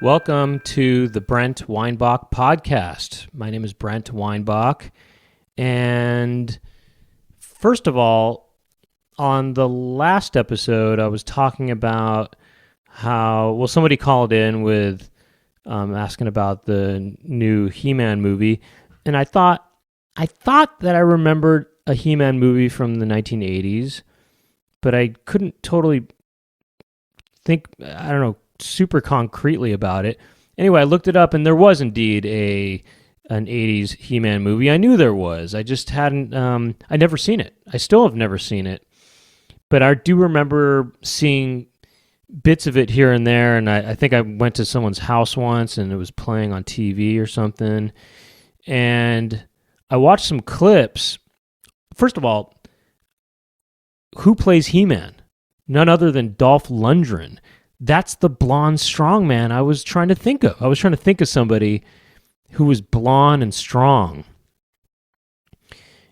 Welcome to the Brent Weinbach podcast. My name is Brent Weinbach. And first of all, on the last episode, I was talking about how, somebody called in with asking about the new He-Man movie. And I thought that I remembered a He-Man movie from the 1980s, but I couldn't totally think, super concretely about it. Anyway, I looked it up, and there was indeed an 80s He-Man movie. I knew there was. I just hadn't, I'd never seen it. I still have never seen it. But I do remember seeing bits of it here and there, and I think I went to someone's house once, and it was playing on TV or something. And I watched some clips. First of all, who plays He-Man? None other than Dolph Lundgren. That's the blonde strongman I was trying to think of. I was trying to think of somebody who was blonde and strong.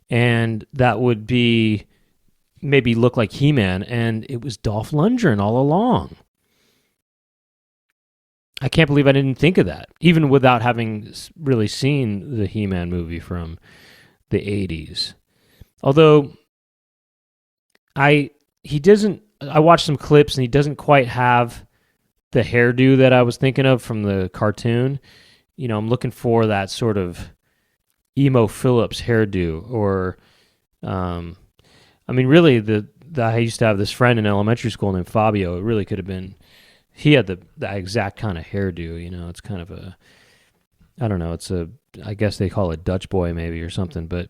And that would be maybe look like He-Man. And it was Dolph Lundgren all along. I can't believe I didn't think of that, even without having really seen the He-Man movie from the 80s. Although I watched some clips, and he doesn't quite have the hairdo that I was thinking of from the cartoon. You know, I'm looking for that sort of emo Phillips hairdo, or, really, I used to have this friend in elementary school named Fabio. It really could have been, he had the exact kind of hairdo. You know, it's kind of I guess they call it Dutch boy maybe or something. But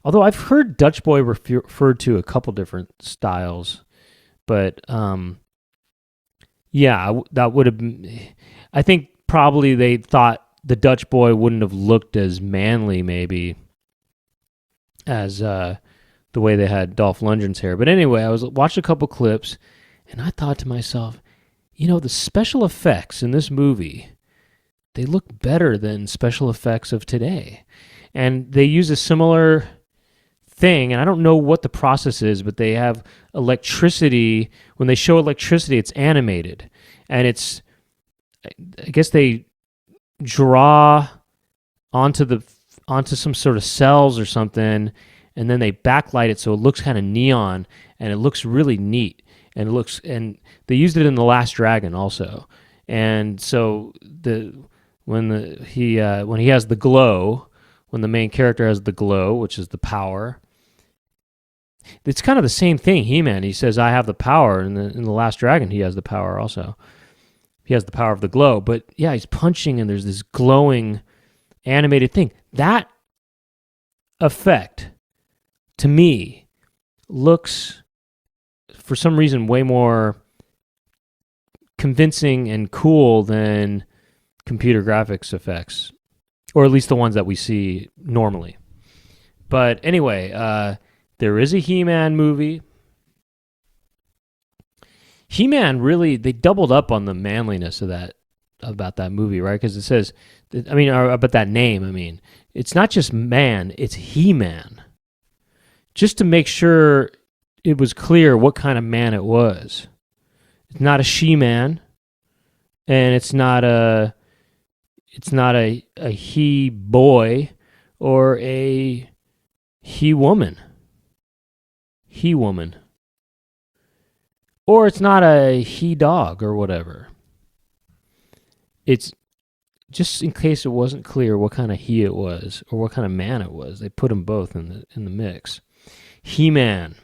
although I've heard Dutch boy referred to a couple different styles. But, that would have been, I think probably they thought the Dutch boy wouldn't have looked as manly maybe as the way they had Dolph Lundgren's hair. But anyway, I watched a couple clips, and I thought to myself, the special effects in this movie, they look better than special effects of today. And they use a similar thing, and I don't know what the process is, but they have electricity. When they show electricity, it's animated, and I guess they draw onto some sort of cells or something, and then they backlight it so it looks kind of neon, and it looks really neat. And they used it in The Last Dragon also. And so when he has the glow, when the main character has the glow, which is the power, it's kind of the same thing. He-Man, he says, "I have the power," and in the Last Dragon, he has the power also. He has the power of the glow. But yeah, he's punching, and there's this glowing animated thing. That effect, to me, looks, for some reason, way more convincing and cool than computer graphics effects, or at least the ones that we see normally. But anyway, there is a He-Man movie. He-Man really, they doubled up on the manliness about that movie, right? Because it says, or about that name, it's not just man, it's He-Man. Just to make sure it was clear what kind of man it was. It's not a she-man, and it's not a he-boy or a he-woman. He-woman. Or it's not a he-dog or whatever. It's just in case it wasn't clear what kind of he it was or what kind of man it was. They put them both in the mix. He-Man.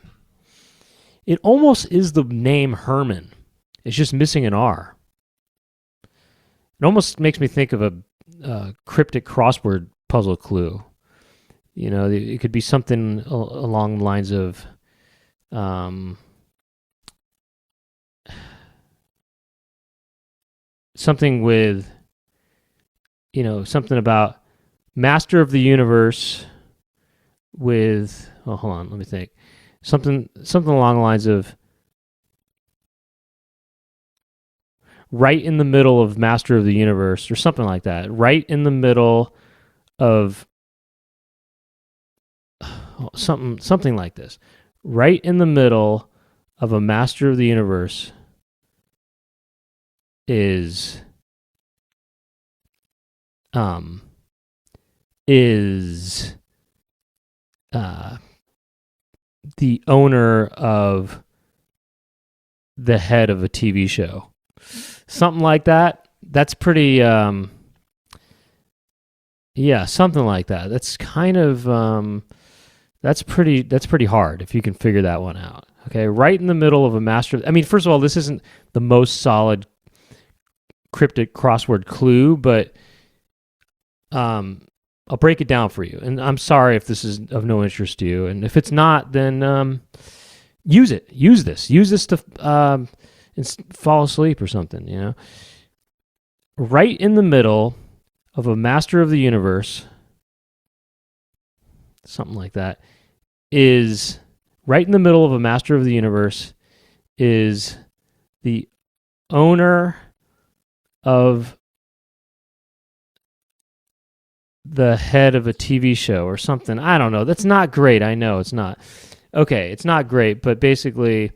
It almost is the name Herman. It's just missing an R. It almost makes me think of a cryptic crossword puzzle clue. It could be something along the lines of something with, something about Master of the Universe with, hold on, let me think. Something along the lines of right in the middle of Master of the Universe, or something like that. Right in the middle of something like this. Right in the middle of a Master of the Universe is is the owner of the head of a TV show. Something like that. That's pretty, something like that. That's kind of, that's pretty hard if you can figure that one out. Okay, right in the middle of a master. I mean, first of all, this isn't the most solid cryptic crossword clue, but I'll break it down for you. And I'm sorry if this is of no interest to you. And if it's not, then use it. Use this to fall asleep or something. You know, right in the middle of a master of the universe, something like that, is right in the middle of a master of the universe is the owner of the head of a TV show or something. I don't know. That's not great. I know it's not. Okay, it's not great, but basically,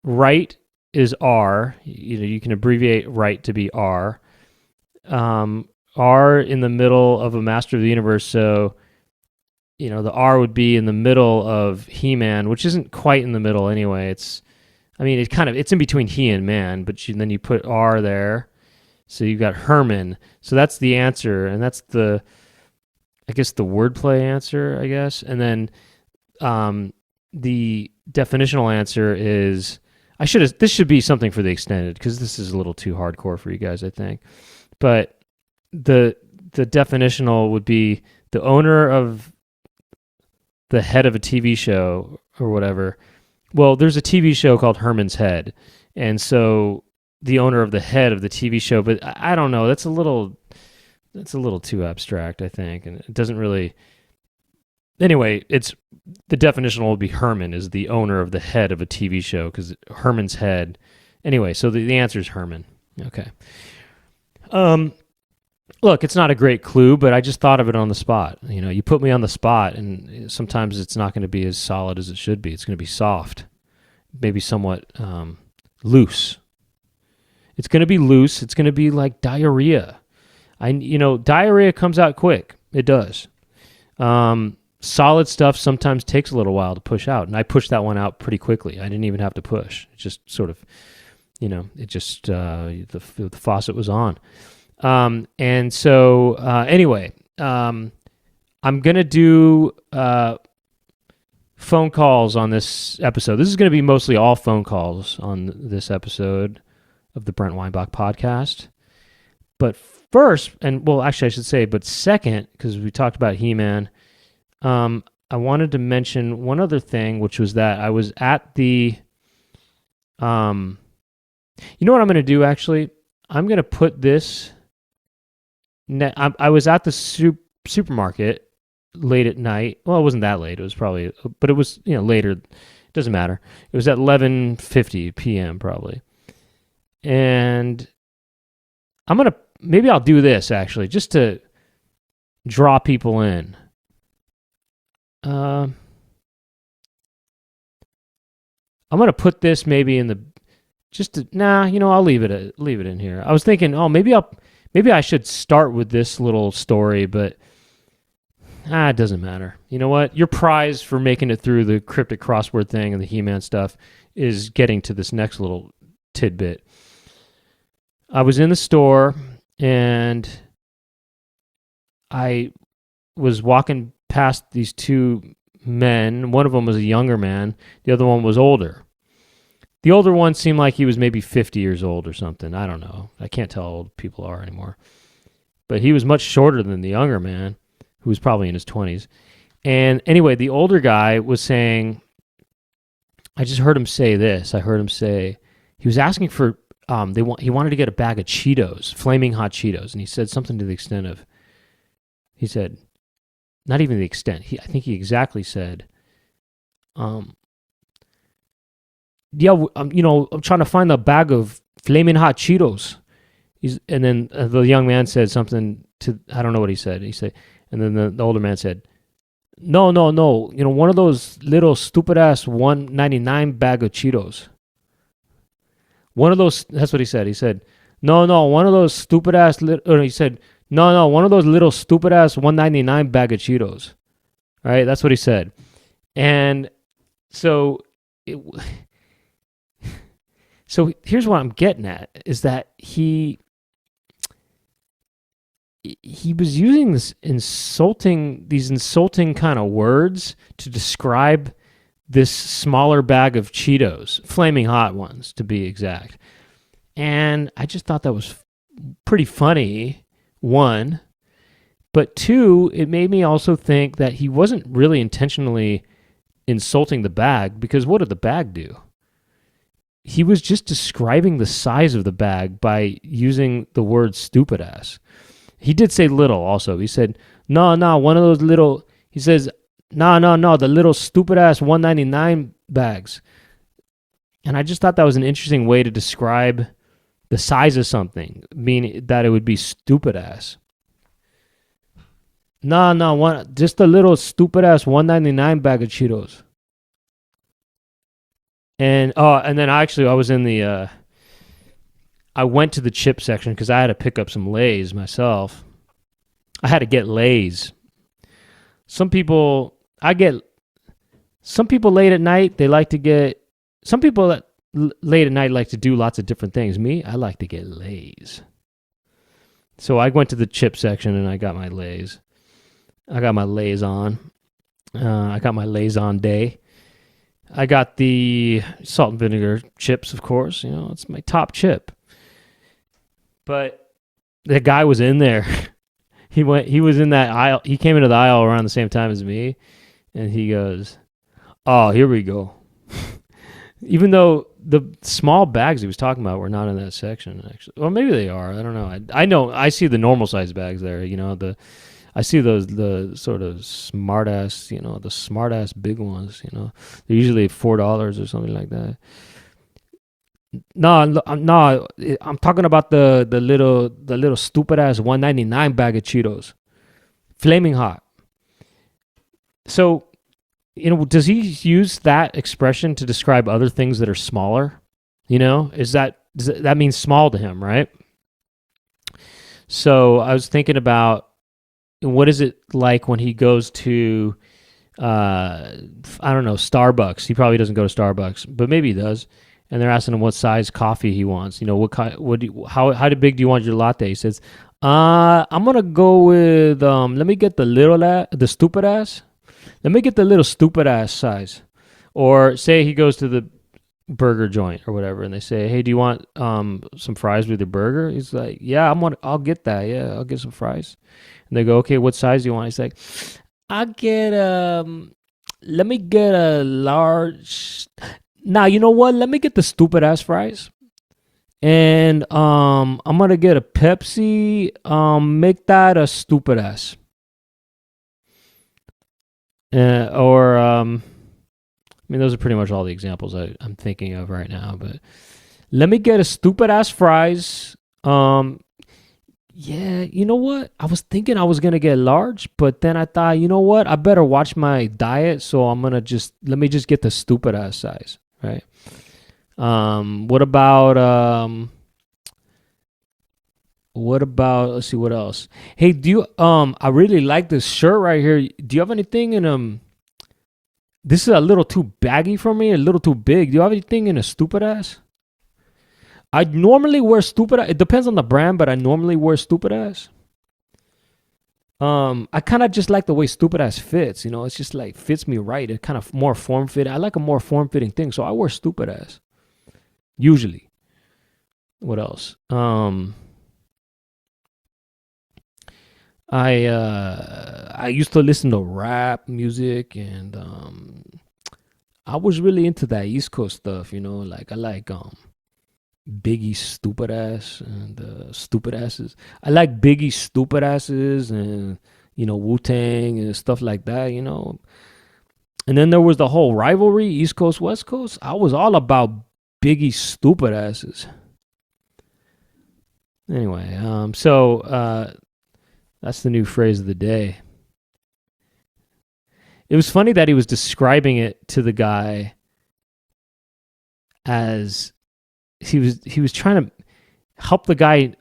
right is R. You know, you can abbreviate right to be R. R in the middle of a master of the universe, so you know the R would be in the middle of He-Man, which isn't quite in the middle anyway. It's in between He and Man, but then you put R there, so you've got Herman. So that's the answer, and that's the wordplay answer, I guess. And then the definitional answer is this should be something for the extended because this is a little too hardcore for you guys, I think. But the definitional would be the owner of the head of a TV show or whatever. Well, there's a TV show called Herman's Head, and so the owner of the head of the TV show. But I don't know. That's a little too abstract, I think, and it doesn't really. Anyway, it's the definitional will be Herman is the owner of the head of a TV show because Herman's Head. Anyway, so the answer is Herman. Okay. Look, it's not a great clue, but I just thought of it on the spot. You know, you put me on the spot, and sometimes it's not going to be as solid as it should be. It's going to be soft, maybe somewhat loose. It's going to be loose. It's going to be like diarrhea. Diarrhea comes out quick. It does. Solid stuff sometimes takes a little while to push out, and I pushed that one out pretty quickly. I didn't even have to push. It just sort of, the faucet was on. And so anyway, I'm going to do phone calls on this episode. This is going to be mostly all phone calls on this episode of the Brent Weinbach podcast. But first, but second, because we talked about He-Man, I wanted to mention one other thing, which was that I was at the, you know what I'm going to do, actually? I'm going to put this, I was at the supermarket late at night. Well, it wasn't that late. It was probably, but it was, later. It doesn't matter. It was at 11:50 p.m. probably. And maybe I'll do this actually, just to draw people in. I'm going to put this maybe in the, I'll leave it in here. I was thinking, maybe I should start with this little story, but it doesn't matter. You know what? Your prize for making it through the cryptic crossword thing and the He-Man stuff is getting to this next little tidbit. I was in the store and I was walking past these two men. One of them was a younger man. The other one was older. The older one seemed like he was maybe 50 years old or something. I don't know. I can't tell how old people are anymore. But he was much shorter than the younger man, who was probably in his 20s. And anyway, the older guy was saying, I just heard him say this. He was asking for, he wanted to get a bag of Cheetos, flaming hot Cheetos. And he said something to the extent of, not even the extent. I think he exactly said, I'm trying to find a bag of flaming hot Cheetos. And then the young man said something to, I don't know what he said. And then the older man said, no. One of those little stupid ass $1.99 bag of Cheetos. One of those, that's what he said. He said, no, one of those stupid ass, he said, No, one of those little stupid ass 199 bag of Cheetos. Right? That's what he said. And so it, so here's what I'm getting at is that he was using these insulting kind of words to describe this smaller bag of Cheetos, flaming hot ones to be exact. And I just thought that was pretty funny, one. But two, it made me also think that he wasn't really intentionally insulting the bag, because what did the bag do? He was just describing the size of the bag by using the word stupid ass. He did say little also. He said, no, one of those little, he says, no, the little stupid ass 199 bags. And I just thought that was an interesting way to describe the size of something, meaning that it would be stupid ass. No, just a little stupid ass 199 bag of Cheetos. And then I was in the I went to the chip section because I had to pick up some Lay's myself. I had to get Lay's. Some people late at night, some people that late at night like to do lots of different things. Me, I like to get Lay's. So I went to the chip section and I got my Lay's. I got my Lay's on. I got my Lay's on day. I got the salt and vinegar chips, of course. You know, it's my top chip. But the guy was in there. He was in that aisle. He came into the aisle around the same time as me. And he goes, oh, here we go. Even though the small bags he was talking about were not in that section, actually. Well, maybe they are. I don't know. I know. I see the normal size bags there. You know, I see the sort of smart ass, you know, the smart ass big ones, you know. They're usually $4 or something like that. No, I'm talking about the little stupid ass 199 bag of Cheetos. Flaming hot. So, you know, does he use that expression to describe other things that are smaller? You know, that means small to him, right? So I was thinking about, what is it like when he goes to, I don't know, Starbucks? He probably doesn't go to Starbucks, but maybe he does. And they're asking him what size coffee he wants. You know, how big do you want your latte? He says, I'm gonna go with, let me get the stupid ass. Let me get the little stupid ass size. Or say he goes to the burger joint or whatever, and they say, hey, do you want some fries with your burger? He's like, yeah, I'll get that. Yeah, I'll get some fries. And they go, okay, what size do you want? He's like, let me get a large. Now, you know what? Let me get the stupid ass fries. And I'm going to get a Pepsi. Make that a stupid ass. I mean, those are pretty much all the examples I'm thinking of right now. But let me get a stupid ass fries. Yeah, you know what? I was thinking I was going to get large, but then I thought, you know what? I better watch my diet, so I'm going to let me just get the stupid ass size, right? What about, let's see, what else? Hey, I really like this shirt right here. Do you have anything in, this is a little too baggy for me, a little too big. Do you have anything in a stupid ass? I normally wear stupid ass. It depends on the brand, but I normally wear stupid ass. I kind of just like the way stupid ass fits. You know, it's just like fits me right. It kind of more form fit. I like a more form fitting thing, so I wear stupid ass. Usually. What else? I used to listen to rap music, and I was really into that East Coast stuff. You know, like I like Biggie's stupid ass and stupid asses. I like Biggie's stupid asses and, you know, Wu-Tang and stuff like that, you know. And then there was the whole rivalry, East Coast, West Coast. I was all about Biggie's stupid asses. Anyway, so that's the new phrase of the day. It was funny that he was describing it to the guy as he was trying to help the guy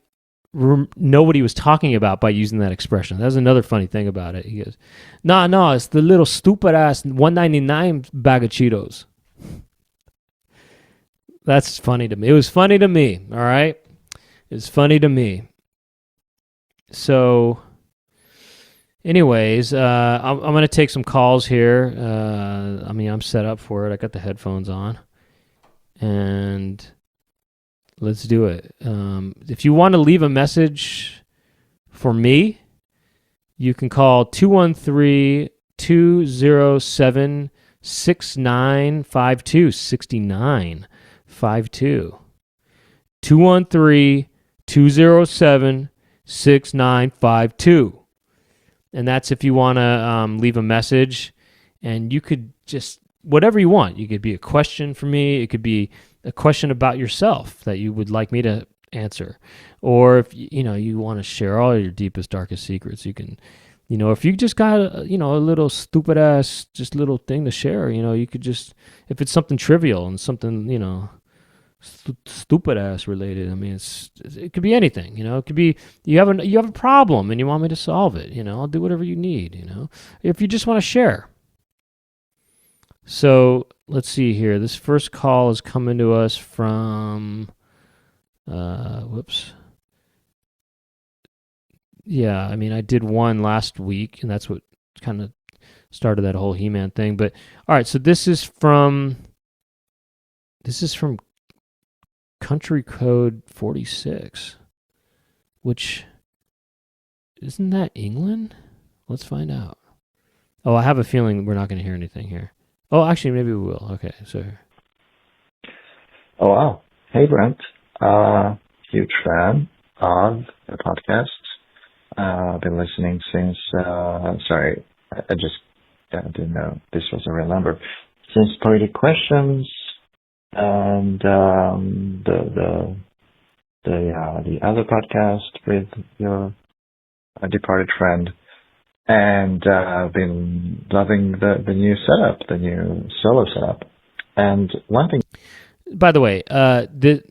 know what he was talking about by using that expression. That was another funny thing about it. He goes, no, it's the little stupid ass $1.99 bag of Cheetos. That's funny to me. It was funny to me, all right? It was funny to me. So, anyways, I'm going to take some calls here. I'm set up for it. I got the headphones on. And let's do it. If you want to leave a message for me, you can call 213-207-6952. 6952. 213-207-6952. And that's if you want to leave a message. And you could just, whatever you want. You could be a question for me. It could be a question about yourself that you would like me to answer. Or if you want to share all your deepest, darkest secrets, you can, if you just got a little stupid ass, just little thing to share, you could just, if it's something trivial and something, stupid ass related. I mean, it could be anything, it could be, you have a problem and you want me to solve it. I'll do whatever you need, if you just want to share. So let's see here. This first call is coming to us from, Yeah, I did one last week, and that's what kind of started that whole He-Man thing. But all right, so this is from country code 46, which isn't that England? Let's find out. Oh, I have a feeling we're not going to hear anything here. Oh, actually, maybe we will. Okay, so. Oh, wow. Hey, Brent. Huge fan of the podcast. I've been listening since, sorry, I just didn't know this was a real number. Since Poetic Questions and the other podcast with your departed friend. And I've been loving the new setup, the new solo setup. And one thing... By the way, the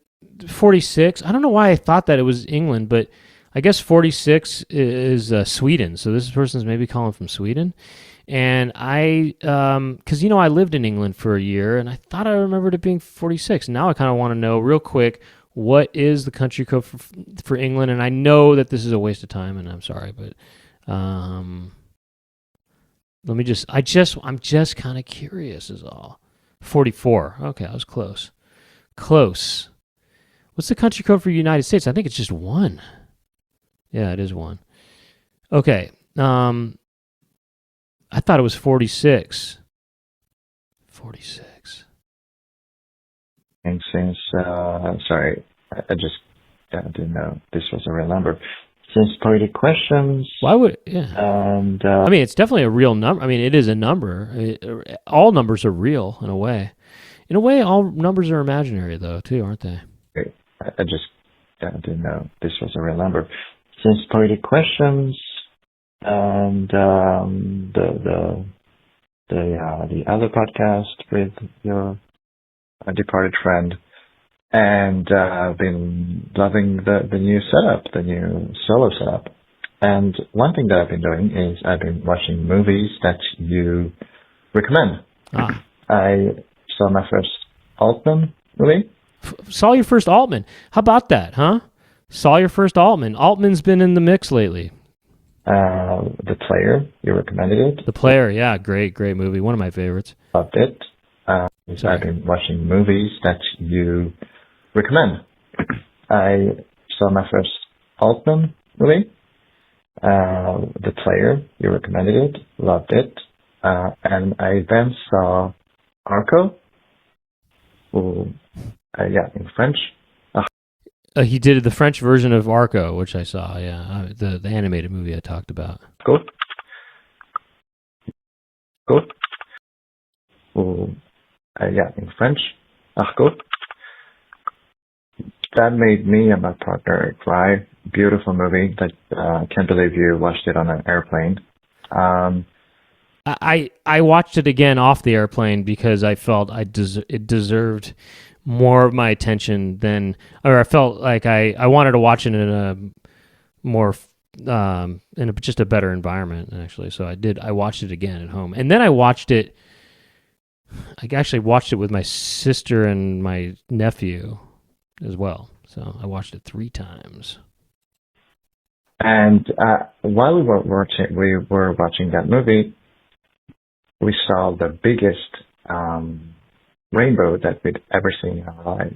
46, I don't know why I thought that it was England, but I guess 46 is Sweden. So this person's maybe calling from Sweden. And because, I lived in England for a year, and I thought I remembered it being 46. Now I kind of want to know real quick, what is the country code for England? And I know that this is a waste of time, and I'm sorry, but... I'm just kind of curious is all. 44. Okay, I was close. What's the country code for the United States? I think it's just 1. Yeah, it is 1. Okay. I thought it was 46. 46. And since, sorry, I just didn't know this was a real number. Since Poetic Questions. Why would, yeah. And, it's definitely a real number. It is a number. All numbers are real in a way. In a way, all numbers are imaginary, though, too, aren't they? I just didn't know this was a real number. Since Poetic Questions and the other podcast with your departed friend. And I've been loving the new setup, the new solo setup. And one thing that I've been doing is I've been watching movies that you recommend. I saw my first Altman movie. Saw your first Altman. How about that, huh? Saw your first Altman. Altman's been in the mix lately. The Player, you recommended it. The Player, yeah, great movie. One of my favorites. Loved it. I've been watching movies that you recommend. I saw my first Altman movie, The Player, you recommended it, loved it, and I then saw Arco, in French. He did the French version of Arco, which I saw, yeah, the animated movie I talked about. Good. In French. Arco. That made me and my partner cry. Beautiful movie. That can't believe you watched it on an airplane. I watched it again off the airplane because I felt it deserved more of my attention than, or I felt like I wanted to watch it in more in just a better environment actually. So I watched it again at home, and then I actually watched it with my sister and my nephew as well. So I watched it 3 times. And while we were watching that movie, we saw the biggest rainbow that we'd ever seen in our lives,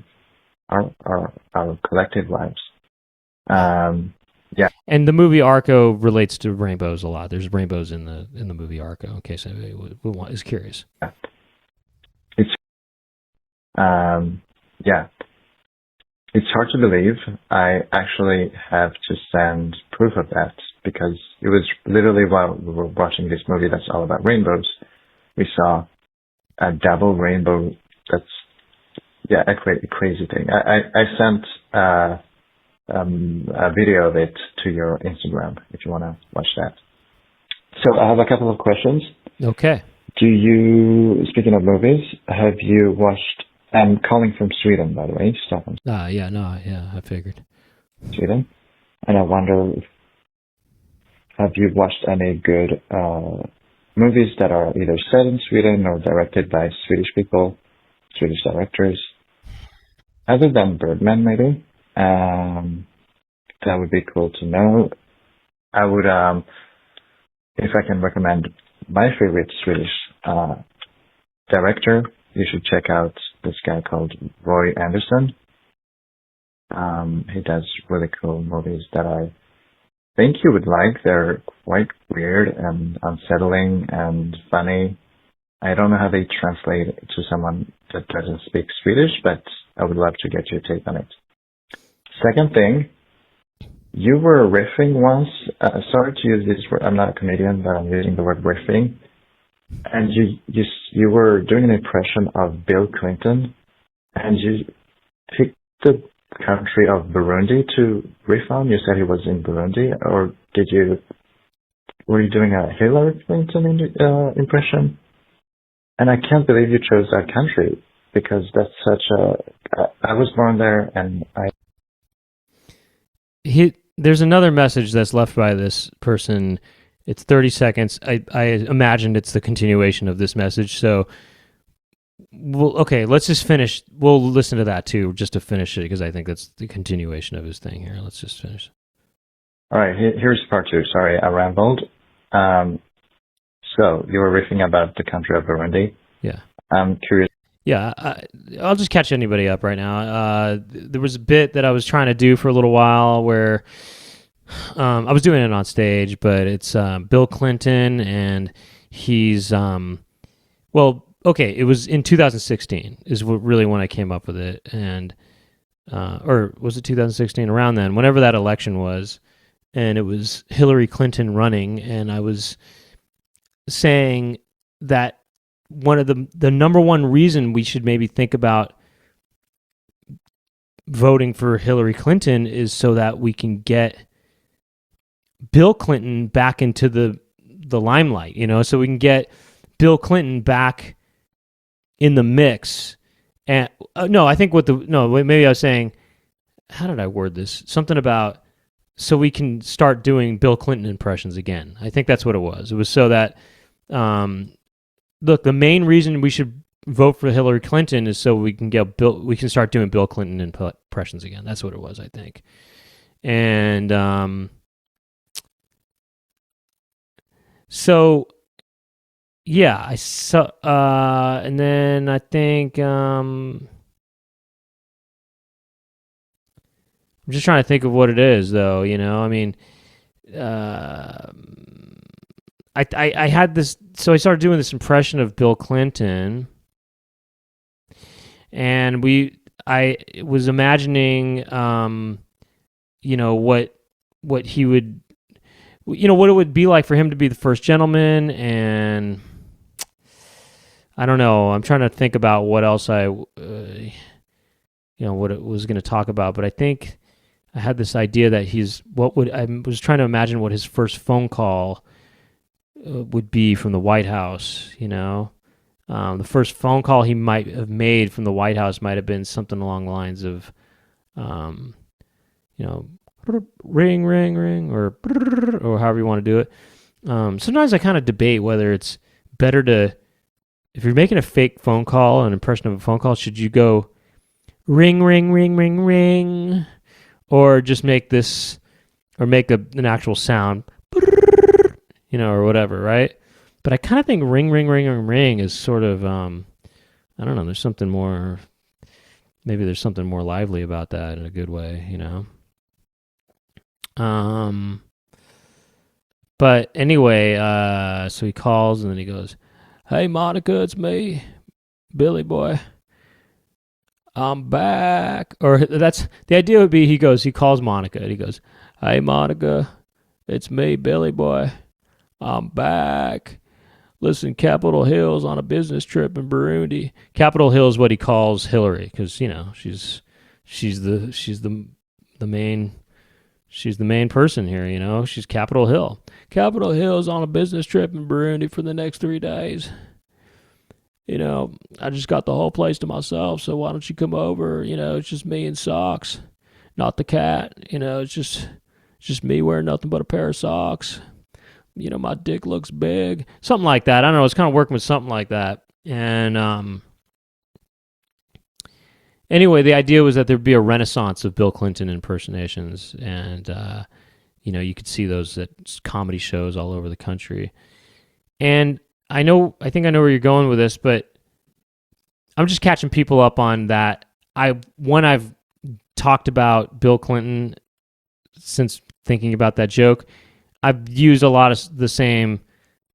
our collective lives. Yeah. And the movie Arco relates to rainbows a lot. There's rainbows in the movie Arco. In case anybody is curious. It's yeah. It's hard to believe. I actually have to send proof of that because it was literally while we were watching this movie that's all about rainbows, we saw a double rainbow. That's a crazy thing. I sent a video of it to your Instagram if you want to watch that. So I have a couple of questions. Okay. Speaking of movies, have you watched, I'm calling from Sweden, by the way, Stockholm. I figured. Sweden. And I wonder, have you watched any good movies that are either set in Sweden or directed by Swedish people, Swedish directors? Other than Birdman, maybe? That would be cool to know. I would, if I can recommend my favorite Swedish director, you should check out this guy called Roy Andersson. He does really cool movies that I think you would like. They're quite weird and unsettling and funny. I don't know how they translate it to someone that doesn't speak Swedish, but I would love to get your take on it. Second thing, you were riffing once. Sorry to use this word. I'm not a comedian, but I'm using the word riffing. And you were doing an impression of Bill Clinton, and you picked the country of Burundi to riff on. You said he was in Burundi, or were you doing a Hillary Clinton impression? And I can't believe you chose that country because that's such I was born there, and there's another message that's left by this person. It's 30 seconds. I imagined it's the continuation of this message. So, let's just finish. We'll listen to that too, just to finish it, because I think that's the continuation of his thing here. Let's just finish. All right, here's part 2. Sorry, I rambled. So, you were riffing about the country of Burundi. Yeah. I'm curious. Yeah, I'll just catch anybody up right now. There was a bit that I was trying to do for a little while where I was doing it on stage, but it's Bill Clinton, and he's it was in 2016 is really when I came up with it, and or was it 2016? Around then, whenever that election was, and it was Hillary Clinton running, and I was saying that one of the number one reason we should maybe think about voting for Hillary Clinton is so that we can get Bill Clinton back into the limelight, so we can get Bill Clinton back in the mix. And maybe I was saying, how did I word this? Something about so we can start doing Bill Clinton impressions again. I think that's what it was. It was so that, look, the main reason we should vote for Hillary Clinton is so we can start doing Bill Clinton impressions again. That's what it was, I think. And so yeah, I saw, and then I think I'm just trying to think of what it is, though. I mean, I had this, so I started doing this impression of Bill Clinton, and I was imagining, what he would, what it would be like for him to be the first gentleman, and I don't know. I'm trying to think about what else what it was going to talk about, but I think I had this idea that I was trying to imagine what his first phone call would be from the White House, the first phone call he might have made from the White House might have been something along the lines of, ring, ring, ring, or however you want to do it. Sometimes I kind of debate whether it's better to, if you're making a fake phone call, an impression of a phone call, should you go ring, ring, ring, ring, ring, or just make this, or make an actual sound, or whatever, right? But I kind of think ring, ring, ring, ring, ring is sort of, I don't know, there's something more, maybe there's something more lively about that in a good way, But anyway, so he calls and then he goes, "Hey, Monica, it's me, Billy boy. I'm back." Or that's the idea would be he calls Monica and he goes, "Hey, Monica, it's me, Billy boy. I'm back. Listen, Capitol Hill's on a business trip in Burundi." Capitol Hill is what he calls Hillary because she's the main person here. She's Capitol Hill. Capitol Hill's on a business trip in Burundi for the next 3 days. I just got the whole place to myself, so why don't you come over? It's just me and socks, not the cat. It's just me wearing nothing but a pair of socks. My dick looks big. Something like that. I don't know. I was kind of working with something like that. And anyway, the idea was that there'd be a renaissance of Bill Clinton impersonations. And, you could see those at comedy shows all over the country. And I think I know where you're going with this, but I'm just catching people up on that. When I've talked about Bill Clinton since thinking about that joke, I've used a lot of the same,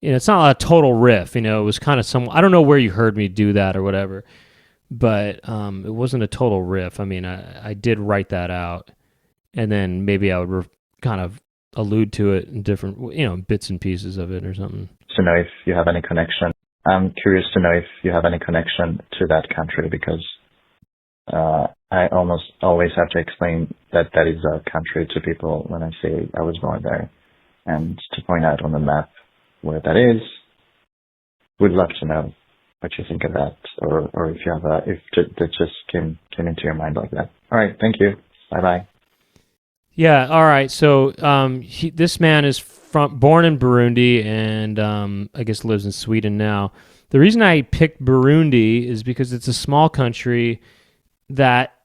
it's not a total riff, it was kind of I don't know where you heard me do that or whatever, but it wasn't a total riff. I mean, I did write that out, and then maybe I would kind of allude to it in different, bits and pieces of it or something. To know if you have any connection. I'm curious to know if you have any connection to that country because I almost always have to explain that is a country to people when I say I was born there. And to point out on the map where that is, would love to know what you think of that, or if you have that just came into your mind like that. All right, thank you. Bye. Yeah, all right. So this man is born in Burundi and I guess lives in Sweden now. The reason I picked Burundi is because it's a small country that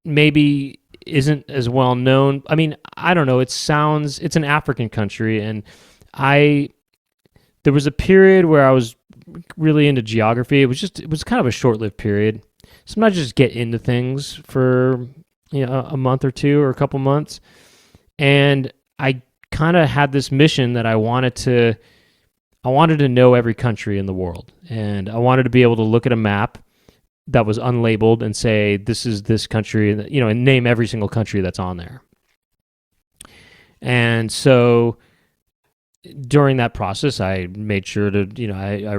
maybe isn't as well known. I mean, I don't know. It's an African country, and there was a period where I was really into geography. It was kind of a short-lived period. Sometimes I just get into things for a month or two or a couple months, and I kind of had this mission that I wanted to know every country in the world, and I wanted to be able to look at a map that was unlabeled and say, this is this country, and name every single country that's on there. And so during that process, I made sure to, I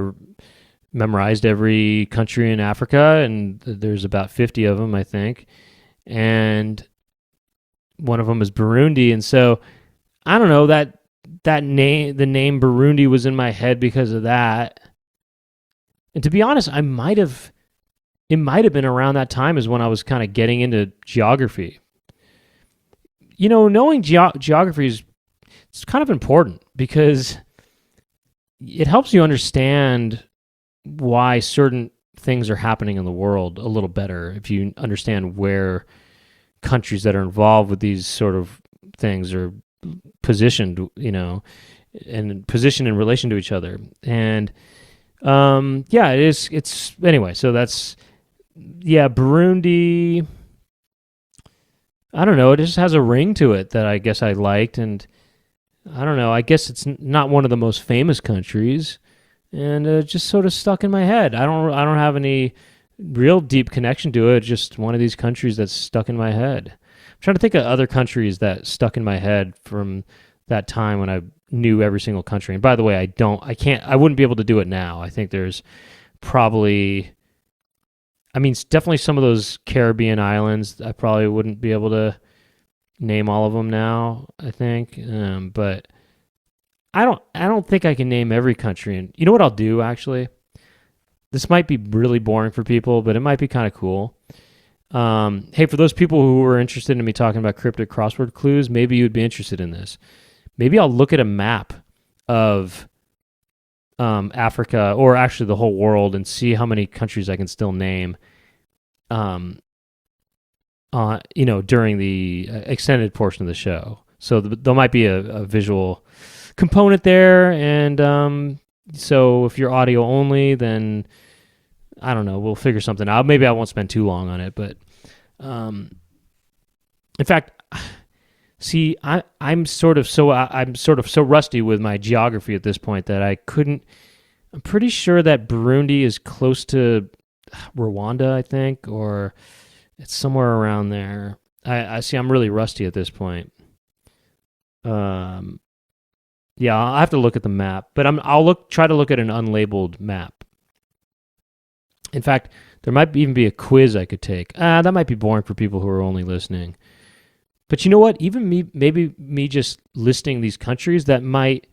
memorized every country in Africa, and there's about 50 of them, I think. And one of them is Burundi. And so I don't know, that name, the name Burundi was in my head because of that. And to be honest, it might have been around that time as when I was kind of getting into geography. Knowing geography it's kind of important because it helps you understand why certain things are happening in the world a little better if you understand where countries that are involved with these sort of things are positioned, and positioned in relation to each other. And it is. It's anyway. So that's Burundi. I don't know. It just has a ring to it that I guess I liked, and I don't know. I guess it's not one of the most famous countries, and it just sort of stuck in my head. I don't have any real deep connection to it. Just one of these countries that's stuck in my head. I'm trying to think of other countries that stuck in my head from that time when I knew every single country. And by the way, I wouldn't be able to do it now. I think there's probably, definitely some of those Caribbean islands, I probably wouldn't be able to name all of them now, I think. But I don't think I can name every country. And you know what I'll do, actually? This might be really boring for people, but it might be kind of cool. Hey, for those people who were interested in me talking about cryptic crossword clues, maybe you'd be interested in this. Maybe I'll look at a map of Africa, or actually the whole world, and see how many countries I can still name. During the extended portion of the show. So there might be a visual component there, and so if you're audio only, then I don't know, we'll figure something out. Maybe I won't spend too long on it, but in fact, see, I'm sort of so rusty with my geography at this point that I couldn't. I'm pretty sure that Burundi is close to Rwanda, I think, or it's somewhere around there. I see. I'm really rusty at this point. Yeah, I'll have to look at the map, but I'll try to look at an unlabeled map. In fact, there might even be a quiz I could take. That might be boring for people who are only listening. But you know what? Even maybe me just listing these countries, maybe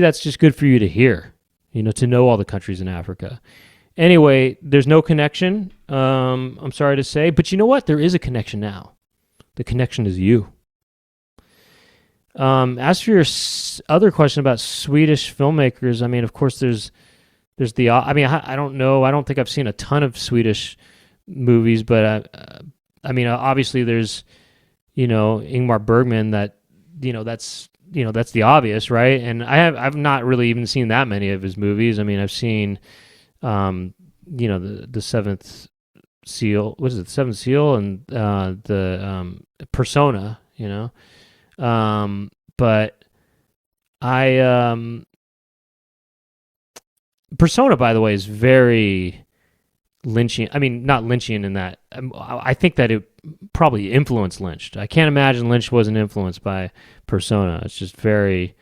that's just good for you to hear, to know all the countries in Africa. Anyway, there's no connection, I'm sorry to say. But you know what? There is a connection now. The connection is you. As for your other question about Swedish filmmakers, I mean, of course, there's I don't know. I don't think I've seen a ton of Swedish movies, but obviously there's, Ingmar Bergman. That's the obvious, right? And I've not really even seen that many of his movies. I mean, I've seen, the Seventh Seal. What is it? The Seventh Seal and the Persona. But Persona, by the way, is very Lynchian. I mean, not Lynchian in that. I think that it probably influenced Lynch. I can't imagine Lynch wasn't influenced by Persona. It's very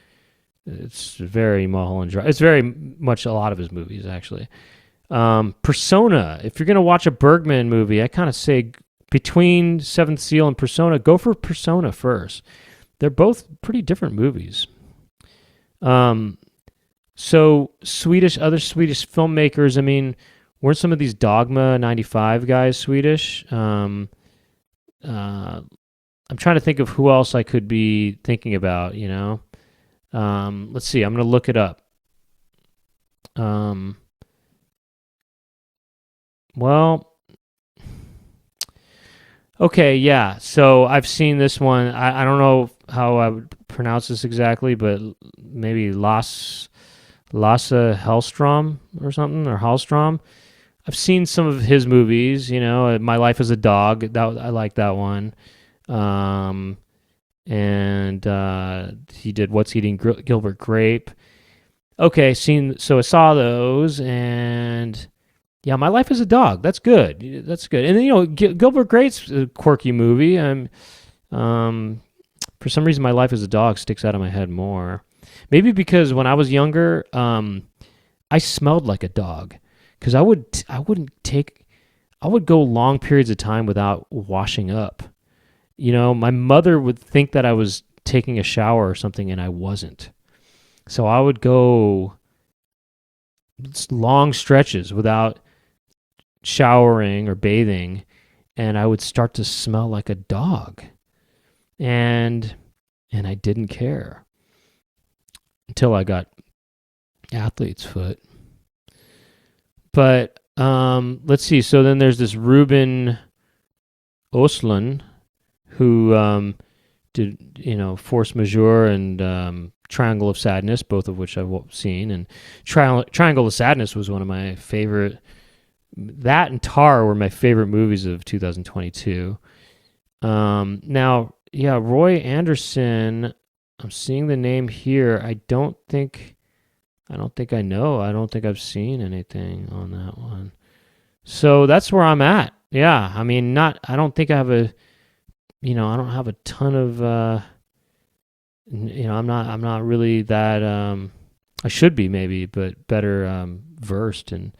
Mulholland Drive. It's very much a lot of his movies, actually. Persona. If you're going to watch a Bergman movie, I kind of say between Seventh Seal and Persona, go for Persona first. They're both pretty different movies. So other Swedish filmmakers, I mean, weren't some of these Dogma 95 guys Swedish? I'm trying to think of who else I could be thinking about, Let's see, I'm going to look it up. Okay, yeah. So I've seen this one. I don't know how I would pronounce this exactly, but maybe Lasse Hellstrom or something, or Hallstrom. I've seen some of his movies. My Life as a Dog. I like that one. And he did What's Eating Gilbert Grape. Okay, so I saw those, and yeah, My Life as a Dog. That's good. And then Gilbert Grape's a quirky movie. For some reason, My Life as a Dog sticks out of my head more. Maybe because when I was younger, I smelled like a dog, because I would go long periods of time without washing up. My mother would think that I was taking a shower or something, and I wasn't. So I would go long stretches without showering or bathing, and I would start to smell like a dog. And I didn't care until I got athlete's foot. But let's see. So then there's this Ruben Östlund who did Force Majeure and Triangle of Sadness, both of which I've seen. And Triangle of Sadness was one of my favorite. That and Tar were my favorite movies of 2022. Now, yeah, Roy Andersson. I'm seeing the name here. I don't think I know. I don't think I've seen anything on that one. So that's where I'm at. Yeah, I mean, I don't think I have I don't have a ton of. I'm not really that. I should be maybe, but better versed. And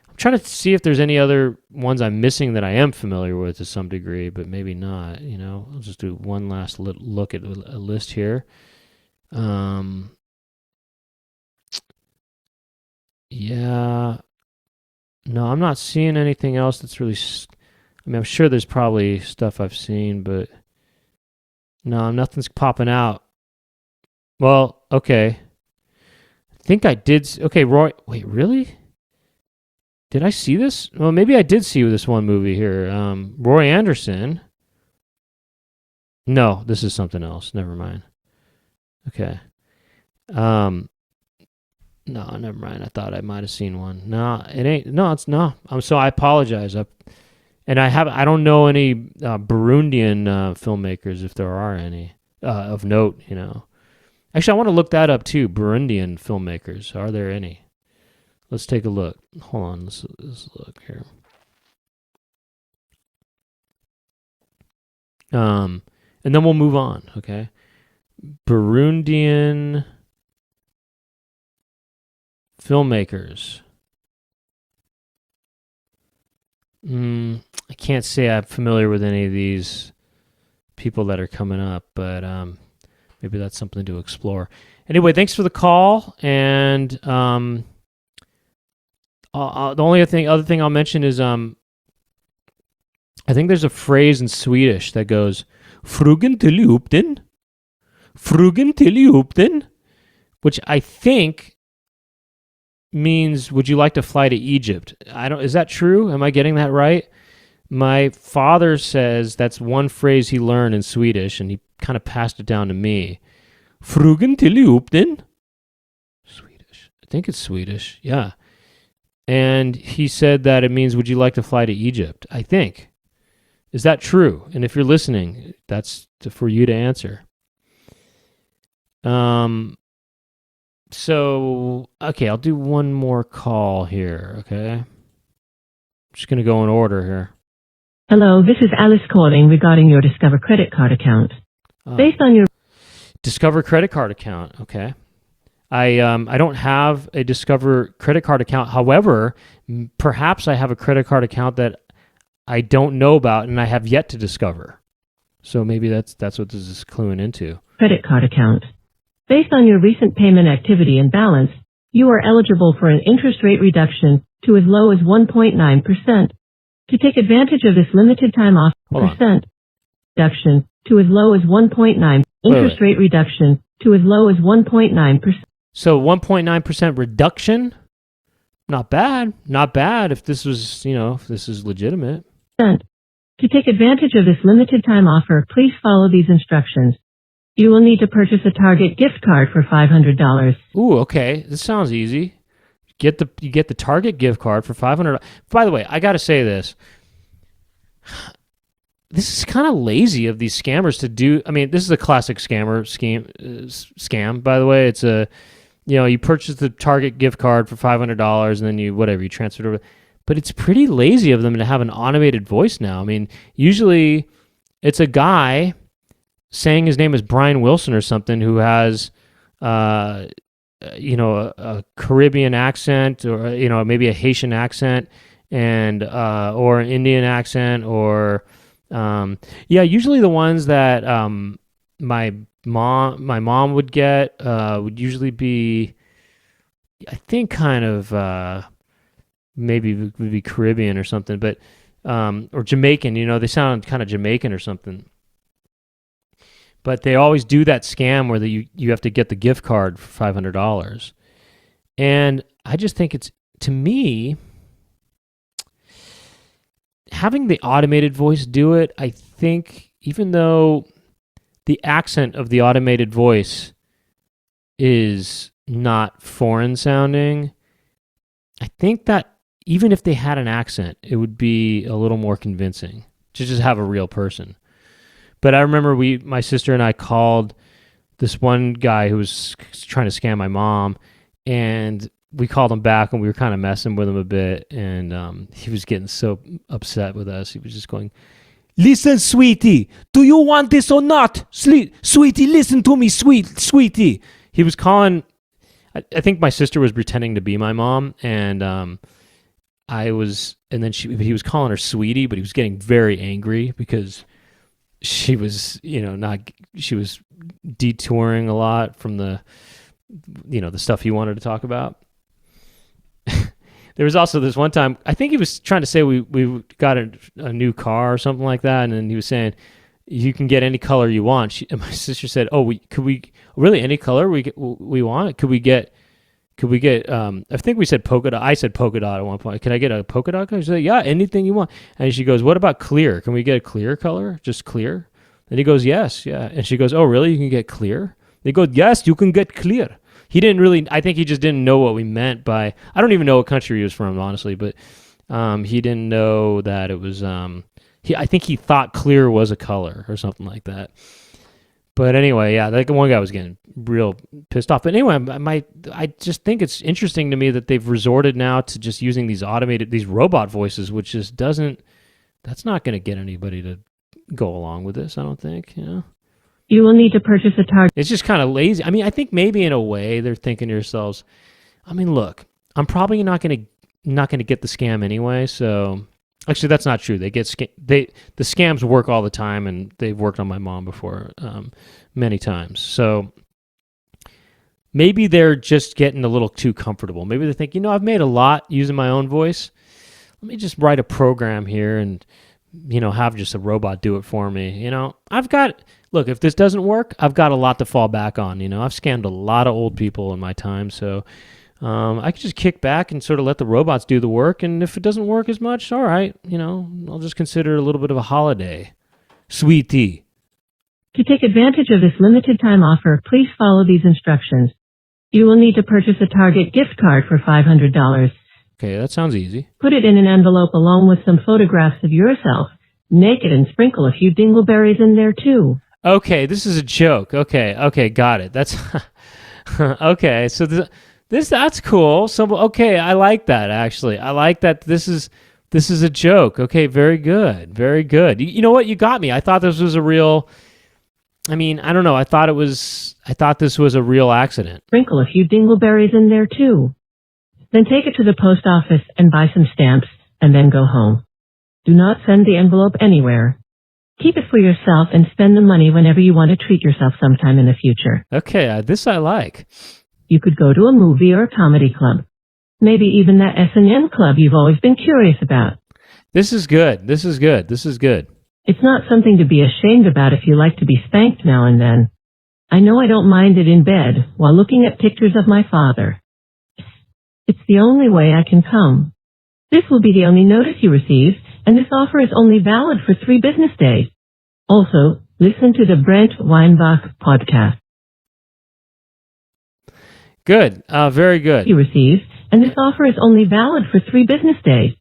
I'm trying to see if there's any other ones I'm missing that I am familiar with to some degree, but maybe not. I'll just do one last look at a list here. Yeah. No, I'm not seeing anything else that's really. I mean, I'm sure there's probably stuff I've seen, but no, nothing's popping out. Well, okay. I think I did. Okay, Roy. Wait, really? Did I see this? Well, maybe I did see this one movie here. Roy Anderson. No, this is something else. Never mind. Okay. No, never mind. I thought I might have seen one. No, it ain't. No, it's no. So I apologize. I don't know any Burundian filmmakers, if there are any of note. Actually, I want to look that up too. Burundian filmmakers. Are there any? Let's take a look. Hold on. Let's look here. And then we'll move on. Okay. Burundian filmmakers. I can't say I'm familiar with any of these people that are coming up, but maybe that's something to explore. Anyway, thanks for the call. And the only other thing I'll mention is I think there's a phrase in Swedish that goes "Frugen till Upten," "Frugen till Upten," which I think means "Would you like to fly to Egypt?" Is that true? Am I getting that right? My father says that's one phrase he learned in Swedish, and he kind of passed it down to me. Frugen till Upten? Swedish. I think it's Swedish. Yeah. And he said that it means, would you like to fly to Egypt? I think. Is that true? And if you're listening, that's for you to answer. So, okay, I'll do one more call here, okay? I'm just going to go in order here. Hello, this is Alice calling regarding your Discover credit card account. Based on your Discover credit card account, okay. I don't have a Discover credit card account. However, perhaps I have a credit card account that I don't know about and I have yet to discover. So maybe that's what this is cluing into. Credit card account. Based on your recent payment activity and balance, you are eligible for an interest rate reduction to as low as 1.9%. To take advantage of this limited time offer, reduction to as low as 1.9%. Interest rate reduction to as low as 1.9%. So 1.9% reduction? Not bad. Not bad if this was, if this is legitimate. To take advantage of this limited time offer, please follow these instructions. You will need to purchase a Target gift card for $500. Ooh, okay. This sounds easy. You get the Target gift card for $500. By the way, I got to say this. This is kind of lazy of these scammers to do. I mean, this is a classic scam. By the way, it's you purchase the Target gift card for $500 and then you transfer it over. But it's pretty lazy of them to have an automated voice now. I mean, usually it's a guy saying his name is Brian Wilson or something who has a Caribbean accent or maybe a Haitian accent and or an Indian accent or usually the ones that my mom would get would usually be, I think, kind of maybe would be Caribbean or something, but or Jamaican. They sound kind of Jamaican or something. But they always do that scam where you have to get the gift card for $500. And I just think to me, having the automated voice do it, I think even though the accent of the automated voice is not foreign sounding, I think that even if they had an accent, it would be a little more convincing to just have a real person. But I remember my sister and I called this one guy who was trying to scam my mom, and we called him back and we were kind of messing with him a bit, and he was getting so upset with us. He was just going, "Listen, sweetie, do you want this or not? Sweetie, listen to me, sweetie." He was calling, I think my sister was pretending to be my mom, and he was calling her sweetie, but he was getting very angry because she was, she was detouring a lot from the stuff he wanted to talk about. There was also this one time, I think he was trying to say we got a new car or something like that, and then he was saying, you can get any color you want. And my sister said, oh, could we really any color we want? Could we get, I think we said polka dot. I said polka dot at one point. Can I get a polka dot color? She said, yeah, anything you want. And she goes, what about clear? Can we get a clear color? Just clear? And he goes, yes, yeah. And she goes, oh, really? You can get clear? They go, yes, you can get clear. He didn't really, I think he just didn't know what we meant by, I don't even know what country he was from, honestly, but he didn't know that it was, I think he thought clear was a color or something like that. But anyway, yeah, like one guy was getting real pissed off. But anyway, I just think it's interesting to me that they've resorted now to just using these robot voices, which just that's not going to get anybody to go along with this, I don't think, You will need to purchase a target. It's just kind of lazy. I mean, I think maybe in a way they're thinking to yourselves, I mean, look, I'm probably not going to get the scam anyway. So actually, that's not true. The scams work all the time, and they've worked on my mom before many times. So maybe they're just getting a little too comfortable. Maybe they think, I've made a lot using my own voice. Let me just write a program here and have just a robot do it for me. Look, if this doesn't work, I've got a lot to fall back on. I've scammed a lot of old people in my time, so I could just kick back and sort of let the robots do the work, and if it doesn't work as much, all right, I'll just consider it a little bit of a holiday. Sweetie. To take advantage of this limited time offer, please follow these instructions. You will need to purchase a Target gift card for $500. Okay, that sounds easy. Put it in an envelope along with some photographs of yourself, naked, and sprinkle a few dingleberries in there too. Okay, this is a joke. Okay, got it. That's okay. So that's cool. So okay, I like that actually. I like that this is a joke. Okay, very good. Very good. You know what? You got me. I thought this was a real I don't know. I thought this was a real accident. Sprinkle a few dingleberries in there too. Then take it to the post office and buy some stamps and then go home. Do not send the envelope anywhere. Keep it for yourself and spend the money whenever you want to treat yourself sometime in the future. Okay, this I like. You could go to a movie or a comedy club. Maybe even that S&M club you've always been curious about. This is good. It's not something to be ashamed about if you like to be spanked now and then. I know I don't mind it in bed while looking at pictures of my father. It's the only way I can come. This will be the only notice you receive, and this offer is only valid for 3 business days. Also, listen to the Brent Weinbach podcast. Good. Very good. You receive, and this offer is only valid for 3 business days.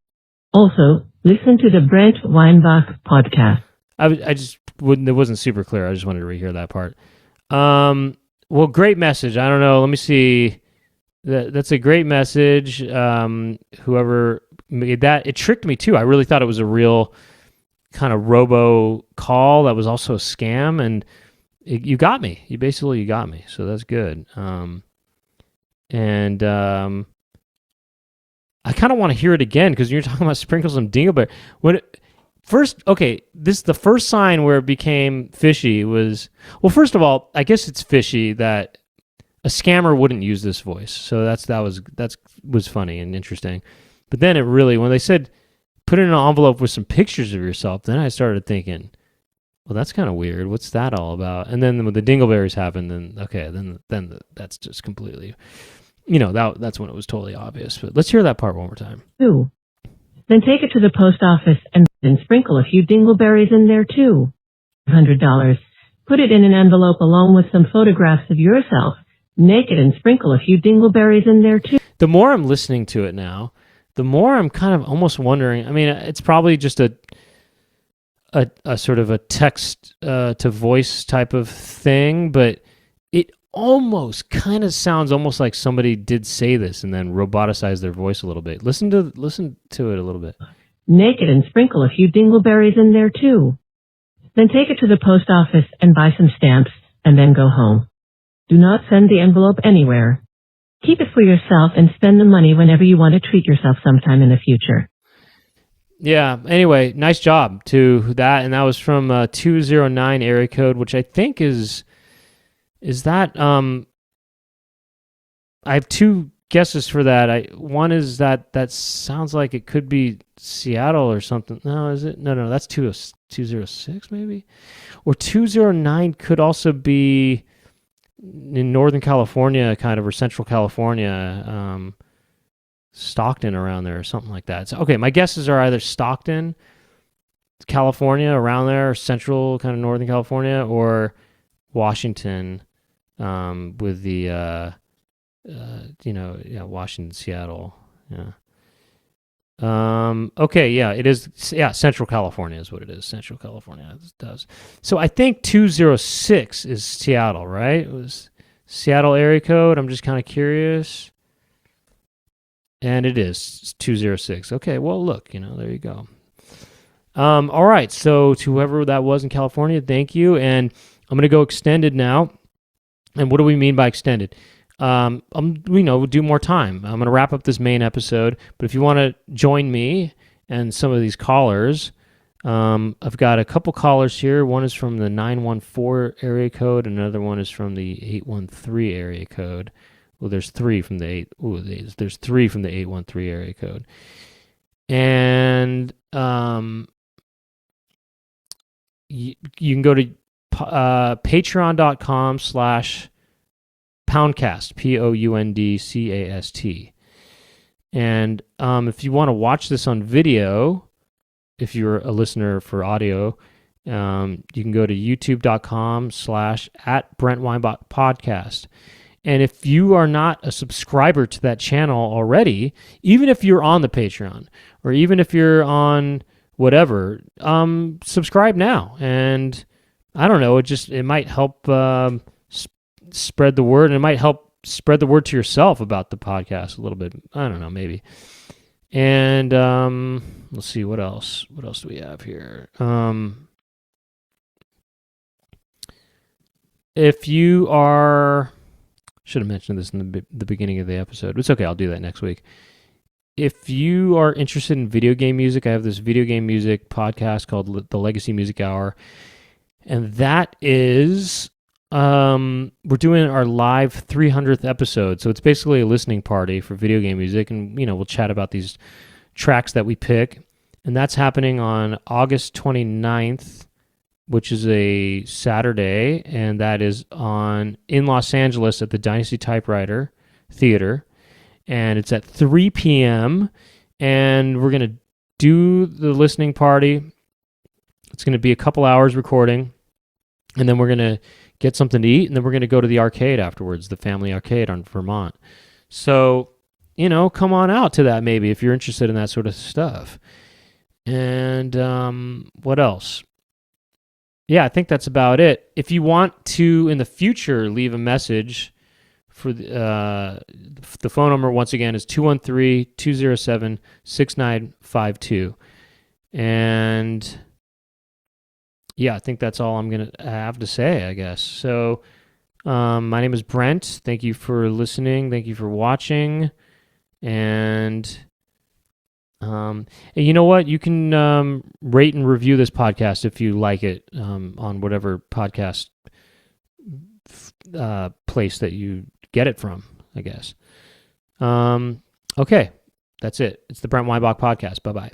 Also, listen to the Brent Weinbach podcast. I just wouldn't. It wasn't super clear. I just wanted to rehear that part. Well, great message. I don't know. Let me see. That's a great message. Whoever made that, it tricked me too. I really thought it was a real kind of robo call that was also a scam, and you got me. You got me. So that's good. I kind of want to hear it again because you're talking about sprinkles and dingleberry. The first sign where it became fishy was, well, first of all, I guess it's fishy that a scammer wouldn't use this voice. So that was funny and interesting. But then it really, when they said put it in an envelope with some pictures of yourself, then I started thinking, well, that's kind of weird. What's that all about? And then when the dingleberries happened, then that's just completely, that's when it was totally obvious. But let's hear that part one more time. 2. Then take it to the post office and sprinkle a few dingleberries in there too. $100. Put it in an envelope along with some photographs of yourself, naked, and sprinkle a few dingleberries in there too. The more I'm listening to it now, the more I'm kind of almost wondering. It's probably just a sort of a text to voice type of thing, but it almost kind of sounds almost like somebody did say this and then roboticized their voice a little bit. Listen to it a little bit. Naked, and sprinkle a few dingleberries in there too. Then take it to the post office and buy some stamps and then go home. Do not send the envelope anywhere. Keep it for yourself and spend the money whenever you want to treat yourself sometime in the future. Yeah, anyway, nice job to that. And that was from 209 area code, which I think is that, I have two guesses for that. One is that sounds like it could be Seattle or something. No, is it? No, that's 206 maybe, or 209 could also be in Northern California, kind of, or Central California, Stockton around there or something like that. So, okay, my guesses are either Stockton, California, around there, Central, kind of Northern California, or Washington, with the Washington, Seattle, yeah. Okay, yeah, it is. Yeah, Central California is what it is. Central California does. So I think 206 is Seattle, right? It was Seattle area code. I'm just kind of curious. And it is 206. Okay, well, look, there you go. All right, so to whoever that was in California, thank you. And I'm going to go extended now. And what do we mean by extended? We'll do more time. I'm going to wrap up this main episode, but if you want to join me and some of these callers, I've got a couple callers here. One is from the 914 area code, and another one is from the 813 area code. Well, there's three from the there's three from the 813 area code. And you can go to patreon.com/poundcast, POUNDCAST. And if you want to watch this on video, if you're a listener for audio, you can go to youtube.com/@Brent Weinbach podcast. And if you are not a subscriber to that channel already, even if you're on the Patreon, or even if you're on whatever, subscribe now. And I don't know, it might help spread the word, and it might help spread the word to yourself about the podcast a little bit. I don't know, maybe. And let's see, what else do we have here? If you are, should have mentioned this in the beginning of the episode. It's okay, I'll do that next week. If you are interested in video game music, I have this video game music podcast called The Legacy Music Hour, and that is, we're doing our live 300th episode, so it's basically a listening party for video game music, and we'll chat about these tracks that we pick, and that's happening on August 29th, which is a Saturday, and that is in Los Angeles at the Dynasty Typewriter Theater, and it's at 3 p.m., and we're going to do the listening party. It's going to be a couple hours recording, and then we're going to get something to eat, and then we're going to go to the arcade afterwards, the family arcade on Vermont. So, come on out to that maybe if you're interested in that sort of stuff. And what else? Yeah, I think that's about it. If you want to, in the future, leave a message, for the phone number, once again, is 213-207-6952. And yeah, I think that's all I'm going to have to say, I guess. So my name is Brent. Thank you for listening. Thank you for watching. And you know what? You can rate and review this podcast if you like it on whatever podcast place that you get it from, I guess. Okay, that's it. It's the Brent Weinbach podcast. Bye-bye.